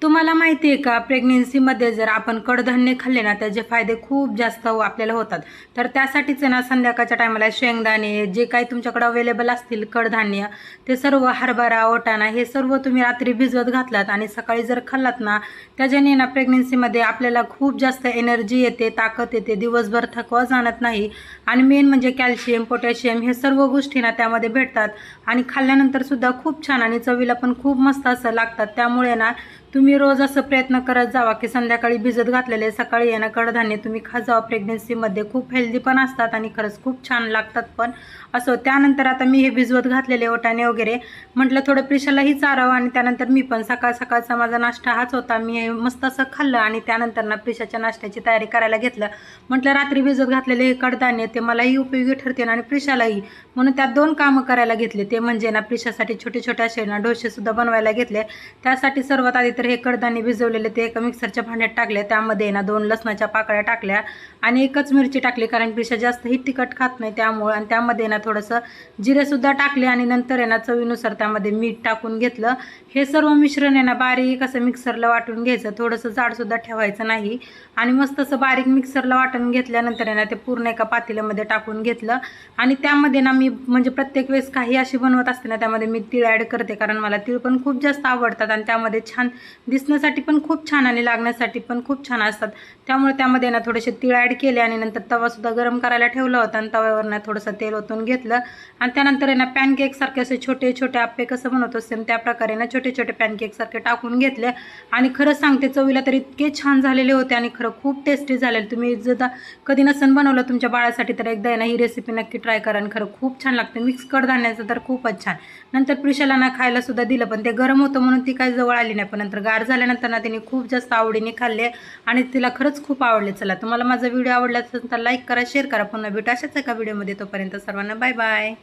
तुम्हाला माहिती आहे का, प्रेग्नेन्सीमध्ये जर आपण कडधान्य खाल्ले ना त्याचे फायदे खूप जास्त आपल्याला होतात. तर त्यासाठीच आहे ना, संध्याकाळच्या टायमाला शेंगदाणे जे काही तुमच्याकडे अवेलेबल असतील कडधान्य, ते सर्व हरभरा, वाटाणा हे सर्व तुम्ही रात्री भिजवत घातलात आणि सकाळी जर खाल्लात ना, त्याच्याने ना प्रेग्नेन्सीमध्ये आपल्याला खूप जास्त एनर्जी येते, ताकद येते, दिवसभर थकवा जाणत नाही. आणि मेन म्हणजे कॅल्शियम, पोटॅशियम हे सर्व गोष्टी ना त्यामध्ये भेटतात आणि खाल्ल्यानंतर सुद्धा खूप छान आणि चवीला पण खूप मस्त असं लागतात. त्यामुळे ना तुम्ही रोज असं प्रयत्न करत जावा की संध्याकाळी भिजत घातलेले सकाळी येणं कडधान्य तुम्ही खा जावा. प्रेग्नेन्सीमध्ये खूप हेल्दी पण असतात आणि खरंच खूप छान लागतात पण. असं त्यानंतर आता मी हे भिजवत घातलेले वाटाणे वगैरे म्हटलं थोडं प्रिशालाही चारावं आणि त्यानंतर मी पण सकाळ सकाळचा माझा नाश्ता हाच होता. मी हे मस्त असं खाल्लं आणि त्यानंतर ना प्रिशाच्या नाश्त्याची तयारी करायला घेतलं. म्हटलं रात्री भिजत घातलेले हे कडधान्य ते मलाही उपयोगी ठरतील आणि प्रिशालाही, म्हणून त्यात 2 कामं करायला घेतले. ते म्हणजे ना प्रिशासाठी छोटे छोटे असे ना डोसे सुद्धा बनवायला घेतले. त्यासाठी सर्वात आधी तर हे कडधान्य भिजवलेले ते एका मिक्सरच्या भांड्यात टाकले. त्यामध्ये ना 2 लसणाच्या पाकळ्या टाकल्या आणि एकच मिरची टाकली, कारण प्रिशा जास्त ही तिखट खात नाही त्यामुळे. आणि त्यामध्ये ना थोडंसं जिरे सुद्धा टाकले आणि नंतर आहे ना चवीनुसार त्यामध्ये मीठ टाकून घेतलं. हे सर्व मिश्रण आहे ना बारीक असं मिक्सरला वाटून घ्यायचं, थोडंसं जाड सुद्धा ठेवायचं नाही. आणि मस्त असं बारीक मिक्सरला वाटून घेतल्यानंतर आहे ना ते पूर्ण एका पातेल्यामध्ये टाकून घेतलं. आणि त्यामध्ये ना मी म्हणजे प्रत्येक वेळेस काही अशी बनवत असते ना त्यामध्ये मी तीळ ॲड करते, कारण मला तीळ पण खूप जास्त आवडतात आणि त्यामध्ये छान दिसण्यासाठी पण खूप छान आणि लागण्यासाठी पण खूप छान असतात. त्यामुळे त्यामध्ये ना थोडेसे तीळ ॲड केले आणि नंतर तवासुद्धा गरम करायला ठेवला होता आणि तव्यावर ना थोडंसं तेल ओतून घेतलं. आणि त्यानंतर आहे ना पॅनकेकसारखे असे छोटे छोटे आप्पे कसं बनवतो सेम त्या प्रकारे ना छोटे छोटे पॅनकेकसारखे टाकून घेतले. आणि खरंच सांगते चवीला तर इतके छान झालेले होते आणि खरं खूप टेस्टी झालेले. तुम्ही जर कधी नसन बनवलं तुमच्या बाळासाठी तर एकदा ना ही रेसिपी नक्की ट्राय करा आणि खरं खूप छान लागते. मिक्स कडधान्याचं तर खूपच छान. नंतर प्रिशाला ना खायला सुद्धा दिलं, पण ते गरम होतं म्हणून ती काही जवळ आली नाही. पण नंतर गार झाल्यानंतर ना तिने खूप जास्त आवडीने खाल्ले आणि तिला खरंच खूप आवडले. चला, तुम्हाला माझा व्हिडिओ आवडला असेल तर लाईक करा, शेअर करा. पुन्हा भेटू अशाच एका व्हिडिओमध्ये. तोपर्यंत सर्वांना बाय बाय.